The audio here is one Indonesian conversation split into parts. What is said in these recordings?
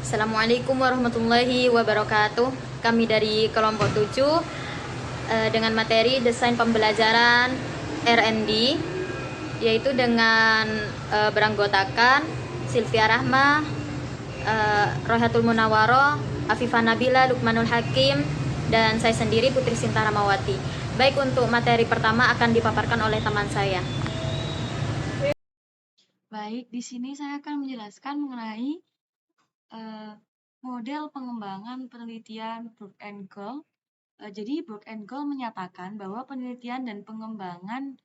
Assalamualaikum warahmatullahi wabarakatuh. Kami dari kelompok 7 dengan materi desain pembelajaran R&D, yaitu dengan beranggotakan Sylvia Rahma, Rohatul Munawaroh, Afifah Nabila, Lukmanul Hakim, dan saya sendiri Putri Sinta Ramawati. Baik, untuk materi pertama akan dipaparkan oleh teman saya. Baik, di sini saya akan menjelaskan mengenai model pengembangan penelitian Brook and Gold. Jadi Brook and Gold menyatakan bahwa penelitian dan pengembangan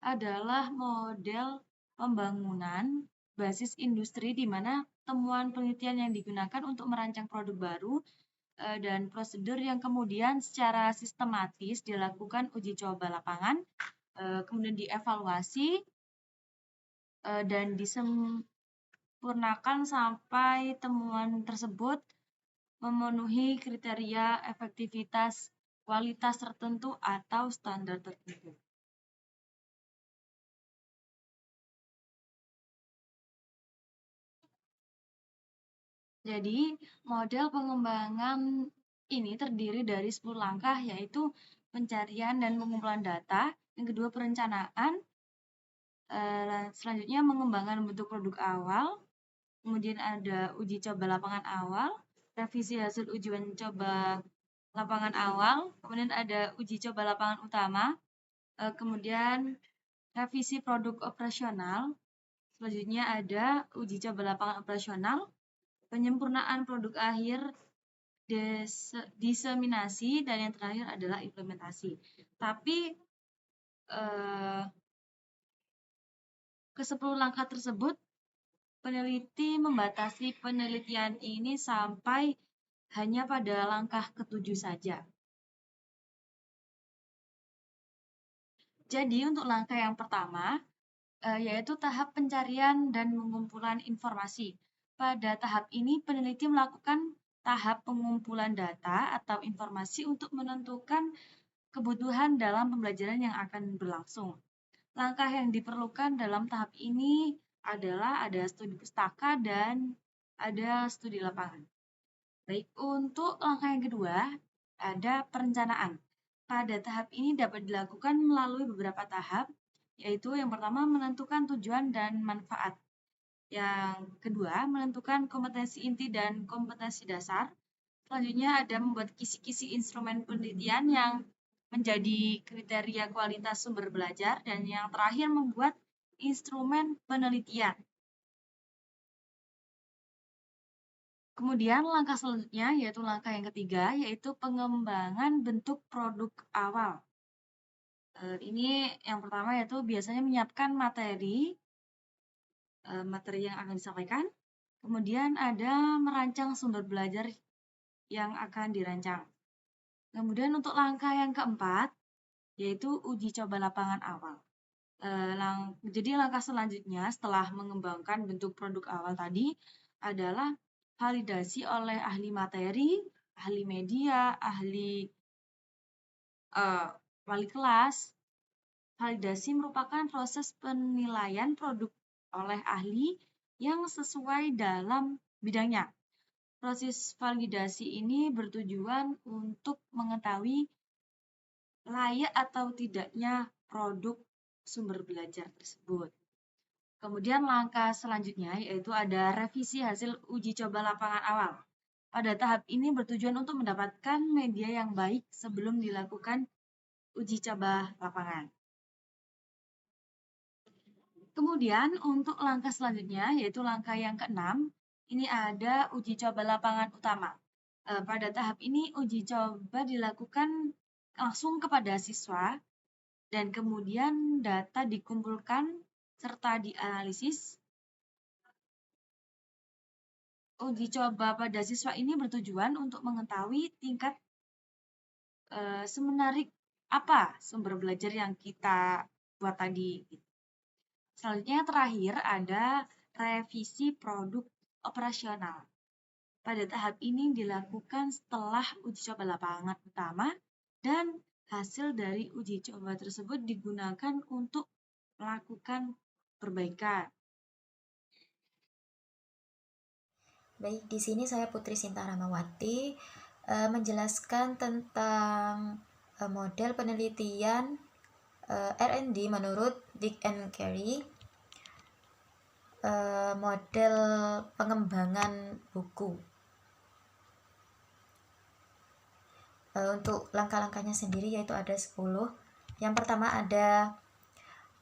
adalah model pembangunan basis industri di mana temuan penelitian yang digunakan untuk merancang produk baru dan prosedur yang kemudian secara sistematis dilakukan uji coba lapangan, kemudian dievaluasi dan disempurnakan sampai temuan tersebut memenuhi kriteria efektivitas, kualitas tertentu, atau standar tertentu. Jadi, model pengembangan ini terdiri dari 10 langkah, yaitu pencarian dan pengumpulan data, yang kedua perencanaan, selanjutnya mengembangkan bentuk produk awal, kemudian ada uji coba lapangan awal, revisi hasil ujian coba lapangan awal, kemudian ada uji coba lapangan utama, kemudian revisi produk operasional, selanjutnya ada uji coba lapangan operasional, penyempurnaan produk akhir, diseminasi, dan yang terakhir adalah implementasi. Tapi ke-10 langkah tersebut, peneliti membatasi penelitian ini sampai hanya pada langkah ke-7 saja. Jadi untuk langkah yang pertama, yaitu tahap pencarian dan pengumpulan informasi. Pada tahap ini, peneliti melakukan tahap pengumpulan data atau informasi untuk menentukan kebutuhan dalam pembelajaran yang akan berlangsung. Langkah yang diperlukan dalam tahap ini adalah ada studi pustaka dan ada studi lapangan. Baik, untuk langkah yang kedua, ada perencanaan. Pada tahap ini dapat dilakukan melalui beberapa tahap, yaitu yang pertama menentukan tujuan dan manfaat. Yang kedua, menentukan kompetensi inti dan kompetensi dasar. Selanjutnya ada membuat kisi-kisi instrumen penelitian yang menjadi kriteria kualitas sumber belajar. Dan yang terakhir, membuat instrumen penelitian. Kemudian langkah selanjutnya yaitu langkah yang ketiga, yaitu pengembangan bentuk produk awal. Ini yang pertama yaitu biasanya menyiapkan materi yang akan disampaikan. Kemudian ada merancang sumber belajar yang akan dirancang. Kemudian untuk langkah yang keempat, yaitu uji coba lapangan awal. Jadi langkah selanjutnya setelah mengembangkan bentuk produk awal tadi adalah validasi oleh ahli materi, ahli media, ahli wali kelas. Validasi merupakan proses penilaian produk oleh ahli yang sesuai dalam bidangnya. Proses validasi ini bertujuan untuk mengetahui layak atau tidaknya produk sumber belajar tersebut. Kemudian langkah selanjutnya yaitu ada revisi hasil uji coba lapangan awal. Pada tahap ini bertujuan untuk mendapatkan media yang baik sebelum dilakukan uji coba lapangan. Kemudian untuk langkah selanjutnya yaitu langkah yang keenam, ini ada uji coba lapangan utama. Pada tahap ini uji coba dilakukan langsung kepada siswa dan kemudian data dikumpulkan serta dianalisis. Uji coba pada siswa ini bertujuan untuk mengetahui tingkat semenarik apa sumber belajar yang kita buat tadi. Selanjutnya yang terakhir ada revisi produk operasional. Pada tahap ini dilakukan setelah uji coba lapangan utama dan hasil dari uji coba tersebut digunakan untuk melakukan perbaikan. Baik, di sini saya Putri Sinta Ramawati menjelaskan tentang model penelitian R&D menurut Dick and Carey, model pengembangan buku. Untuk langkah-langkahnya sendiri yaitu ada 10. Yang pertama ada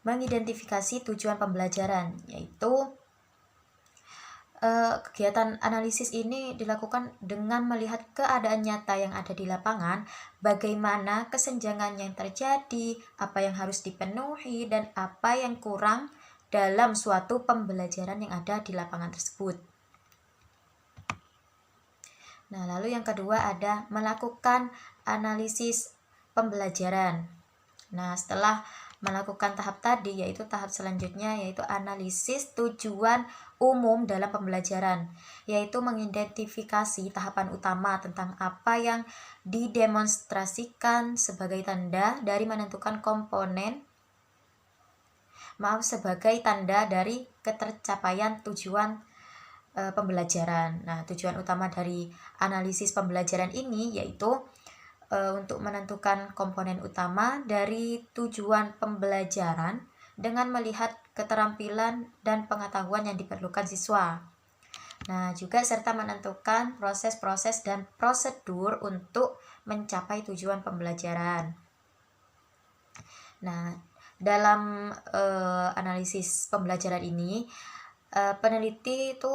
mengidentifikasi tujuan pembelajaran, yaitu kegiatan analisis ini dilakukan dengan melihat keadaan nyata yang ada di lapangan, bagaimana kesenjangan yang terjadi, apa yang harus dipenuhi, dan apa yang kurang dalam suatu pembelajaran yang ada di lapangan tersebut. Nah, lalu yang kedua ada melakukan analisis pembelajaran. Nah, setelah melakukan tahap tadi, yaitu tahap selanjutnya yaitu analisis tujuan umum dalam pembelajaran, yaitu mengidentifikasi tahapan utama tentang apa yang didemonstrasikan sebagai tanda dari menentukan sebagai tanda dari ketercapaian tujuan pembelajaran. Nah, tujuan utama dari analisis pembelajaran ini yaitu untuk menentukan komponen utama dari tujuan pembelajaran dengan melihat keterampilan dan pengetahuan yang diperlukan siswa. Nah, juga serta menentukan proses-proses dan prosedur untuk mencapai tujuan pembelajaran. Nah, dalam analisis pembelajaran ini, peneliti itu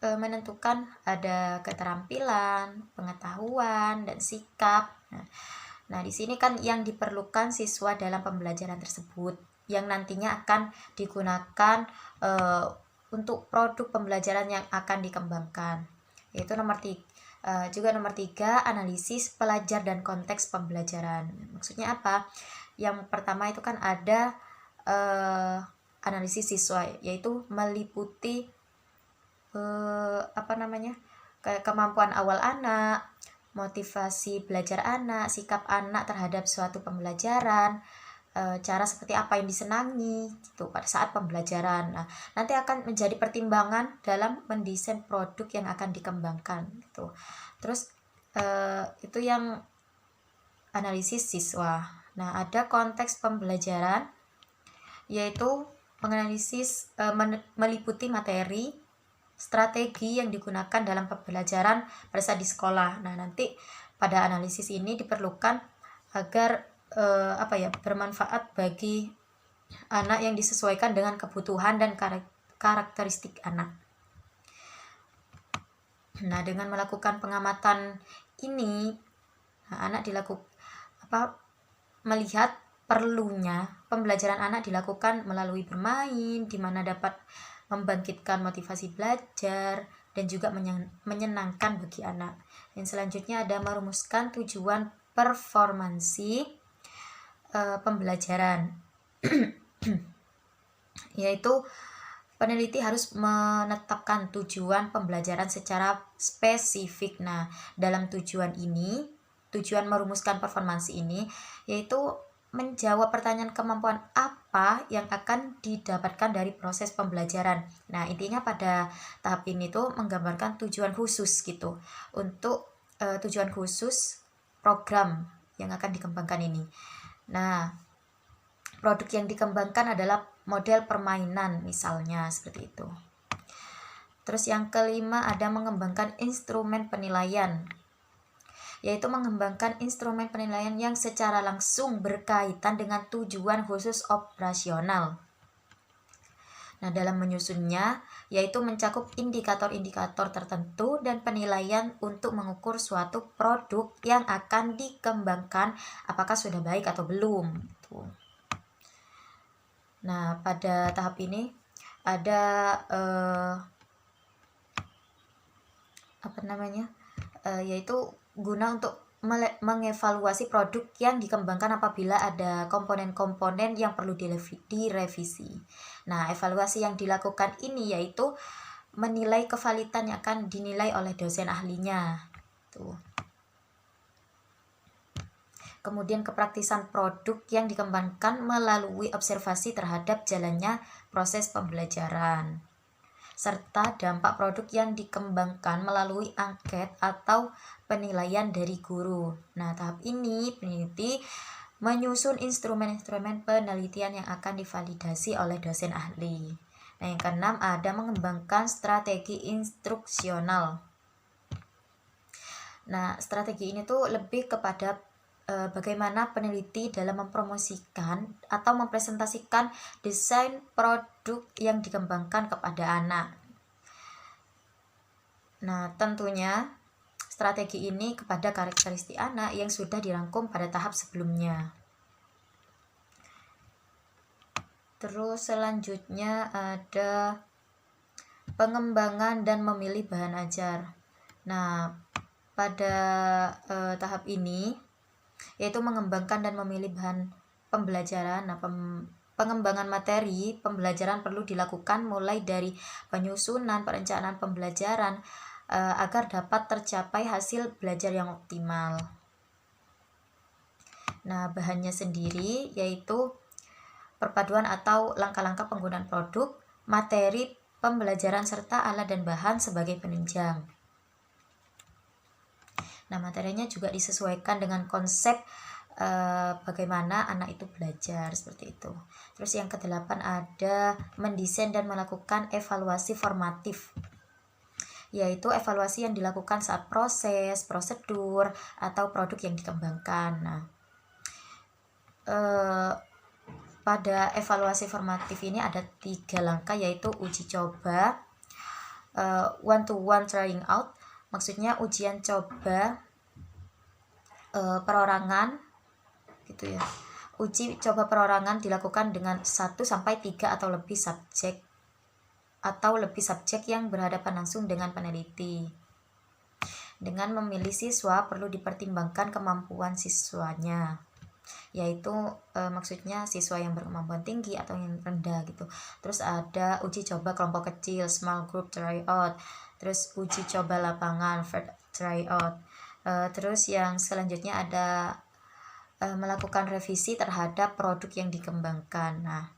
menentukan ada keterampilan, pengetahuan, dan sikap. Nah, di sini kan yang diperlukan siswa dalam pembelajaran tersebut yang nantinya akan digunakan untuk produk pembelajaran yang akan dikembangkan. Yaitu nomor 3, analisis pelajar dan konteks pembelajaran. Maksudnya apa? Yang pertama itu kan ada analisis siswa, yaitu meliputi kemampuan awal anak, motivasi belajar anak, sikap anak terhadap suatu pembelajaran, cara seperti apa yang disenangi gitu pada saat pembelajaran. Nah, nanti akan menjadi pertimbangan dalam mendesain produk yang akan dikembangkan gitu. Terus itu yang analisis siswa. Nah, ada konteks pembelajaran, yaitu menganalisis meliputi materi, strategi yang digunakan dalam pembelajaran pada saat di sekolah. Nah, nanti pada analisis ini diperlukan agar bermanfaat bagi anak yang disesuaikan dengan kebutuhan dan karakteristik anak. Nah, dengan melakukan pengamatan ini, anak melihat perlunya pembelajaran anak dilakukan melalui bermain, di mana dapat membangkitkan motivasi belajar dan juga menyenangkan bagi anak. Dan selanjutnya ada merumuskan tujuan performansi pembelajaran yaitu peneliti harus menetapkan tujuan pembelajaran secara spesifik. Nah, dalam tujuan merumuskan performansi ini yaitu menjawab pertanyaan kemampuan apa yang akan didapatkan dari proses pembelajaran. Nah, intinya pada tahap ini tuh menggambarkan tujuan khusus gitu untuk tujuan khusus program yang akan dikembangkan ini. Nah, produk yang dikembangkan adalah model permainan misalnya seperti itu. Terus yang kelima ada mengembangkan instrumen penilaian, yaitu mengembangkan instrumen penilaian yang secara langsung berkaitan dengan tujuan khusus operasional. Nah, dalam menyusunnya, yaitu mencakup indikator-indikator tertentu dan penilaian untuk mengukur suatu produk yang akan dikembangkan apakah sudah baik atau belum. Nah, pada tahap ini ada yaitu guna untuk mengevaluasi produk yang dikembangkan apabila ada komponen-komponen yang perlu direvisi. Nah, evaluasi yang dilakukan ini yaitu menilai kevalitan yang akan dinilai oleh dosen ahlinya. Tuh. Kemudian kepraktisan produk yang dikembangkan melalui observasi terhadap jalannya proses pembelajaran. serta dampak produk yang dikembangkan melalui angket atau penilaian dari guru. Nah, tahap ini peneliti menyusun instrumen-instrumen penelitian yang akan divalidasi oleh dosen ahli. Nah, yang keenam ada mengembangkan strategi instruksional. Nah, strategi ini tuh lebih kepada bagaimana peneliti dalam mempromosikan atau mempresentasikan desain produk yang dikembangkan kepada anak. Nah, tentunya strategi ini kepada karakteristik anak yang sudah dirangkum pada tahap sebelumnya. Terus selanjutnya ada pengembangan dan memilih bahan ajar. Nah, pada tahap ini yaitu mengembangkan dan memilih bahan pembelajaran. Nah, pengembangan materi pembelajaran perlu dilakukan mulai dari penyusunan, perencanaan pembelajaran agar dapat tercapai hasil belajar yang optimal. Nah, bahannya sendiri yaitu perpaduan atau langkah-langkah penggunaan produk, materi pembelajaran serta alat dan bahan sebagai penunjang. Nah, materinya juga disesuaikan dengan konsep bagaimana anak itu belajar, seperti itu. Terus yang kedelapan ada mendesain dan melakukan evaluasi formatif, yaitu evaluasi yang dilakukan saat proses, prosedur, atau produk yang dikembangkan. Nah, pada evaluasi formatif ini ada 3 langkah, yaitu uji coba, one-to-one trying out, maksudnya ujian coba perorangan gitu ya. Uji coba perorangan dilakukan dengan 1-3 atau lebih subjek yang berhadapan langsung dengan peneliti. Dengan memilih siswa perlu dipertimbangkan kemampuan siswanya, yaitu maksudnya siswa yang berkemampuan tinggi atau yang rendah gitu. Terus ada uji coba kelompok kecil, small group tryout. Terus uji coba lapangan, field tryout. Terus yang selanjutnya ada melakukan revisi terhadap produk yang dikembangkan. Nah,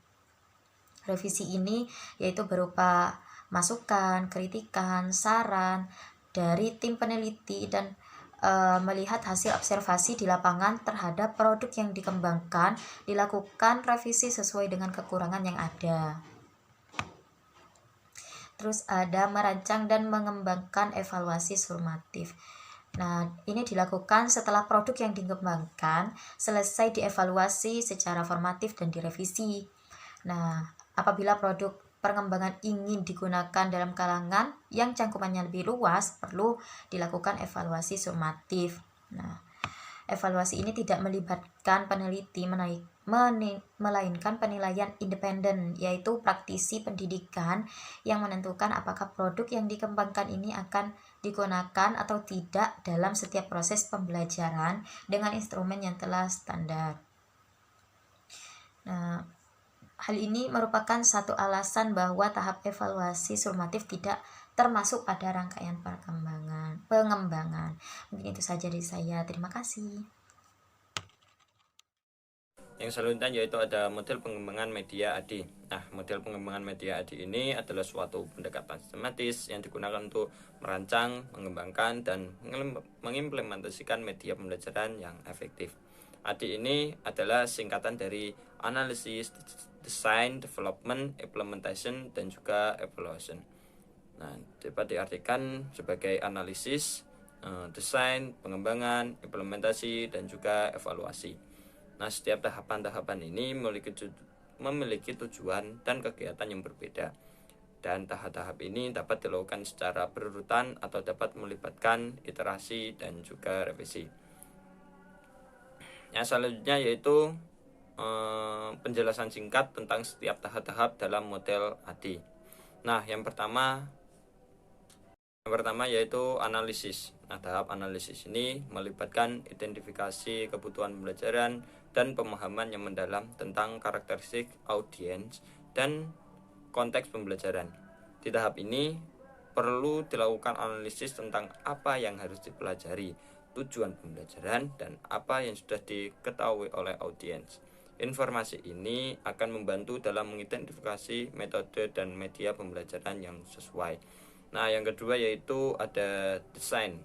revisi ini yaitu berupa masukan, kritikan, saran dari tim peneliti dan melihat hasil observasi di lapangan terhadap produk yang dikembangkan, dilakukan revisi sesuai dengan kekurangan yang ada. Terus ada merancang dan mengembangkan evaluasi sumatif. Nah, ini dilakukan setelah produk yang dikembangkan selesai dievaluasi secara formatif dan direvisi. Nah, apabila produk pengembangan ingin digunakan dalam kalangan yang cangkupannya lebih luas, perlu dilakukan evaluasi sumatif. Nah, evaluasi ini tidak melibatkan peneliti melainkan penilaian independen, yaitu praktisi pendidikan yang menentukan apakah produk yang dikembangkan ini akan digunakan atau tidak dalam setiap proses pembelajaran dengan instrumen yang telah standar. Nah, hal ini merupakan satu alasan bahwa tahap evaluasi sumatif tidak termasuk pada rangkaian pengembangan. Mungkin itu saja dari saya. Terima kasih. Yang selanjutnya yaitu ada model pengembangan media ADI. Nah, model pengembangan media ADI ini adalah suatu pendekatan sistematis yang digunakan untuk merancang, mengembangkan, dan mengimplementasikan media pembelajaran yang efektif. ADI ini adalah singkatan dari Analysis, Design, Development, Implementation, dan juga Evaluation. Nah, dapat diartikan sebagai analisis, desain, pengembangan, implementasi, dan juga evaluasi. Nah, setiap tahapan-tahapan ini memiliki tujuan dan kegiatan yang berbeda. Dan tahap-tahap ini dapat dilakukan secara berurutan atau dapat melibatkan iterasi dan juga revisi. Yang selanjutnya yaitu penjelasan singkat tentang setiap tahap-tahap dalam model ADI. Nah, yang pertama yaitu analisis. Nah, tahap analisis ini melibatkan identifikasi kebutuhan pembelajaran dan pemahaman yang mendalam tentang karakteristik audiens dan konteks pembelajaran. Di tahap ini perlu dilakukan analisis tentang apa yang harus dipelajari, tujuan pembelajaran, dan apa yang sudah diketahui oleh audiens. Informasi ini akan membantu dalam mengidentifikasi metode dan media pembelajaran yang sesuai. Nah, yang kedua yaitu ada desain.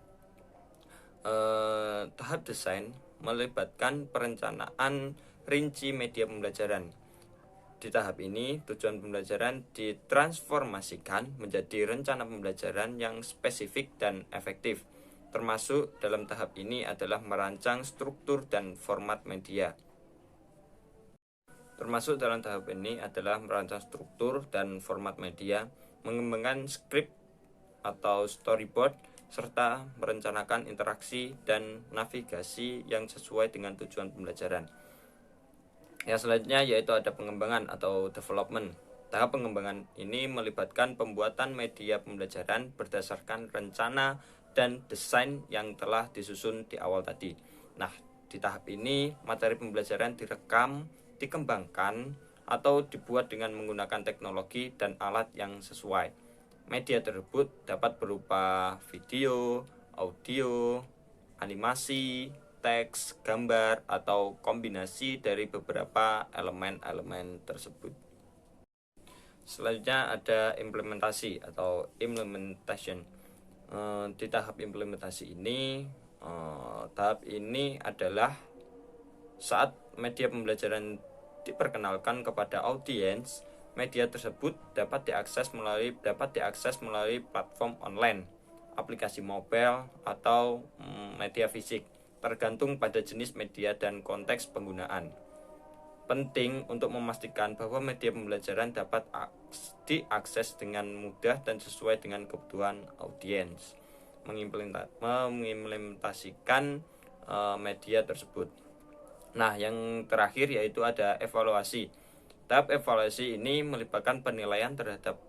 Tahap desain melibatkan perencanaan rinci media pembelajaran. Di tahap ini, tujuan pembelajaran ditransformasikan menjadi rencana pembelajaran yang spesifik dan efektif. Termasuk dalam tahap ini adalah merancang struktur dan format media. Termasuk dalam tahap ini adalah merancang struktur dan format media, mengembangkan skrip atau storyboard, serta merencanakan interaksi dan navigasi yang sesuai dengan tujuan pembelajaran. Yang selanjutnya yaitu ada pengembangan atau development. Tahap pengembangan ini melibatkan pembuatan media pembelajaran berdasarkan rencana dan desain yang telah disusun di awal tadi. Nah, di tahap ini materi pembelajaran direkam, dikembangkan, atau dibuat dengan menggunakan teknologi dan alat yang sesuai. Media tersebut dapat berupa video, audio, animasi, teks, gambar, atau kombinasi dari beberapa elemen-elemen tersebut. Selanjutnya ada implementasi atau implementation. Di tahap implementasi ini, tahap ini adalah saat media pembelajaran diperkenalkan kepada audiens. Media tersebut dapat diakses melalui platform online, aplikasi mobile, atau media fisik, tergantung pada jenis media dan konteks penggunaan. Penting untuk memastikan bahwa media pembelajaran dapat diakses dengan mudah dan sesuai dengan kebutuhan audiens. Mengimplementasikan media tersebut. Nah, yang terakhir yaitu ada evaluasi. Tahap evaluasi ini melibatkan penilaian terhadap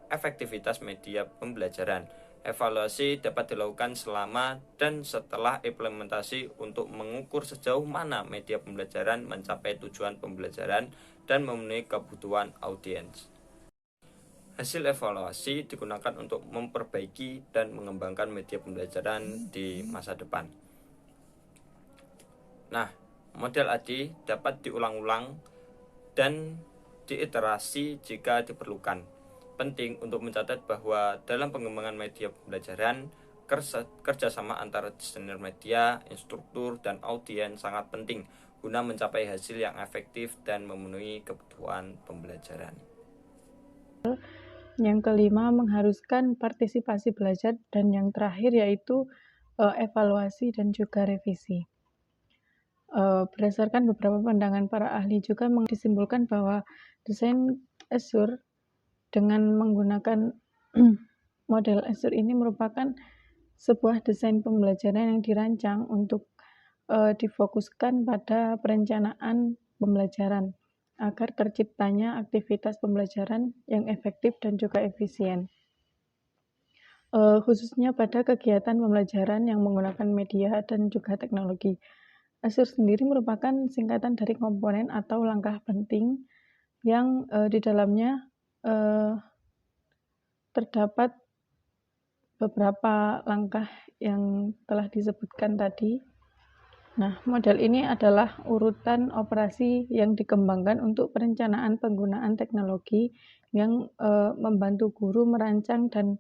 efektivitas media pembelajaran. Evaluasi dapat dilakukan selama dan setelah implementasi untuk mengukur sejauh mana media pembelajaran mencapai tujuan pembelajaran dan memenuhi kebutuhan audiens. Hasil evaluasi digunakan untuk memperbaiki dan mengembangkan media pembelajaran di masa depan. Nah, model ADI dapat diulang-ulang dan diiterasi jika diperlukan. Penting untuk mencatat bahwa dalam pengembangan media pembelajaran, kerjasama antara desainer media, instruktur, dan audiens sangat penting guna mencapai hasil yang efektif dan memenuhi kebutuhan pembelajaran. Yang kelima, mengharuskan partisipasi belajar, dan yang terakhir yaitu evaluasi dan juga revisi. Berdasarkan beberapa pandangan para ahli juga disimpulkan bahwa desain Azure dengan menggunakan model Azure ini merupakan sebuah desain pembelajaran yang dirancang untuk difokuskan pada perencanaan pembelajaran agar terciptanya aktivitas pembelajaran yang efektif dan juga efisien. Khususnya pada kegiatan pembelajaran yang menggunakan media dan juga teknologi. Azure sendiri merupakan singkatan dari komponen atau langkah penting yang di dalamnya terdapat beberapa langkah yang telah disebutkan tadi. Nah, model ini adalah urutan operasi yang dikembangkan untuk perencanaan penggunaan teknologi yang membantu guru merancang dan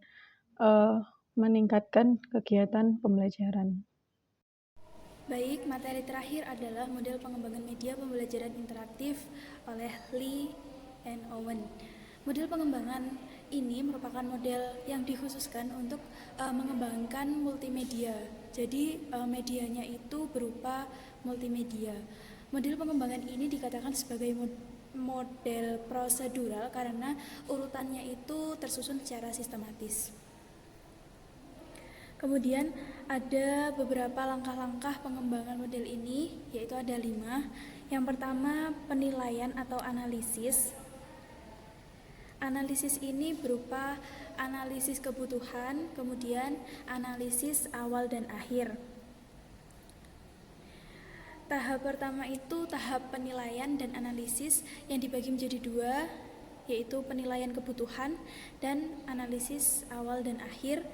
meningkatkan kegiatan pembelajaran. Baik, materi terakhir adalah model pengembangan media pembelajaran interaktif oleh Lee and Owen. Model pengembangan ini merupakan model yang dikhususkan untuk mengembangkan multimedia. Jadi medianya itu berupa multimedia. Model pengembangan ini dikatakan sebagai model prosedural karena urutannya itu tersusun secara sistematis. Kemudian ada beberapa langkah-langkah pengembangan model ini, yaitu ada 5. Yang pertama, penilaian atau analisis. Analisis ini berupa analisis kebutuhan, kemudian analisis awal dan akhir. Tahap pertama itu tahap penilaian dan analisis yang dibagi menjadi 2, yaitu penilaian kebutuhan dan analisis awal dan akhir,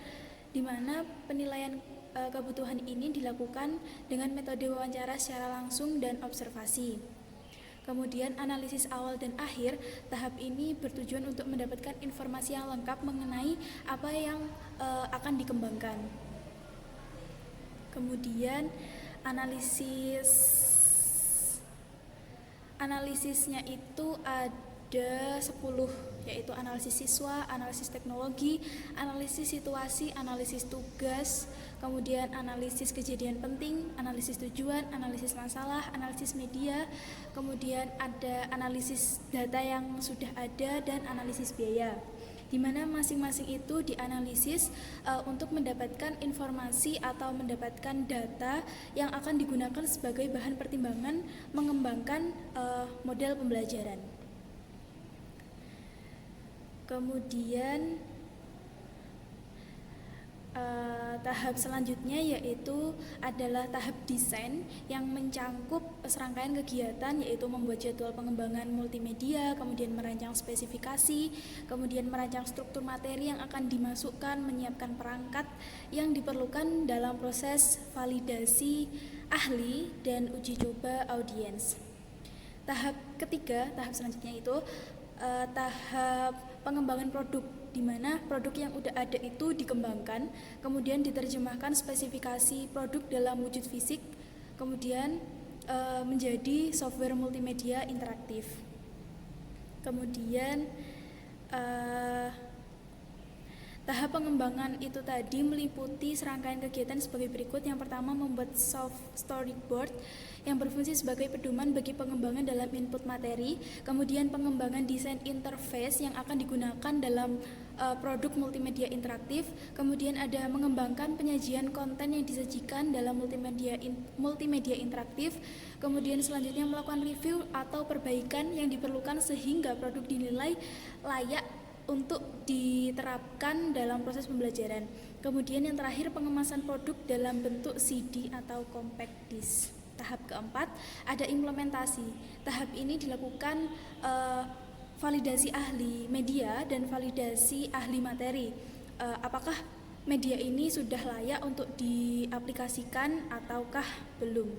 di mana penilaian kebutuhan ini dilakukan dengan metode wawancara secara langsung dan observasi. Kemudian analisis awal dan akhir, tahap ini bertujuan untuk mendapatkan informasi yang lengkap mengenai apa yang akan dikembangkan. Kemudian analisisnya itu ada 10, yaitu analisis siswa, analisis teknologi, analisis situasi, analisis tugas, kemudian analisis kejadian penting, analisis tujuan, analisis masalah, analisis media, kemudian ada analisis data yang sudah ada, dan analisis biaya, di mana masing-masing itu dianalisis untuk mendapatkan informasi atau mendapatkan data yang akan digunakan sebagai bahan pertimbangan mengembangkan model pembelajaran. Kemudian tahap selanjutnya yaitu adalah tahap desain yang mencangkup serangkaian kegiatan, yaitu membuat jadwal pengembangan multimedia, kemudian merancang spesifikasi, kemudian merancang struktur materi yang akan dimasukkan, menyiapkan perangkat yang diperlukan dalam proses validasi ahli dan uji coba audiens. Tahap ketiga, tahap selanjutnya itu tahap pengembangan produk, di mana produk yang udah ada itu dikembangkan, kemudian diterjemahkan spesifikasi produk dalam wujud fisik, kemudian menjadi software multimedia interaktif. Kemudian tahap pengembangan itu tadi meliputi serangkaian kegiatan sebagai berikut. Yang pertama, membuat soft storyboard yang berfungsi sebagai pedoman bagi pengembangan dalam input materi, kemudian pengembangan desain interface yang akan digunakan dalam produk multimedia interaktif, kemudian ada mengembangkan penyajian konten yang disajikan dalam multimedia interaktif, kemudian selanjutnya melakukan review atau perbaikan yang diperlukan sehingga produk dinilai layak untuk diterapkan dalam proses pembelajaran. Kemudian yang terakhir, pengemasan produk dalam bentuk CD atau compact disc. Tahap keempat, ada implementasi. Tahap ini dilakukan validasi ahli media dan validasi ahli materi. Apakah media ini sudah layak untuk diaplikasikan ataukah belum?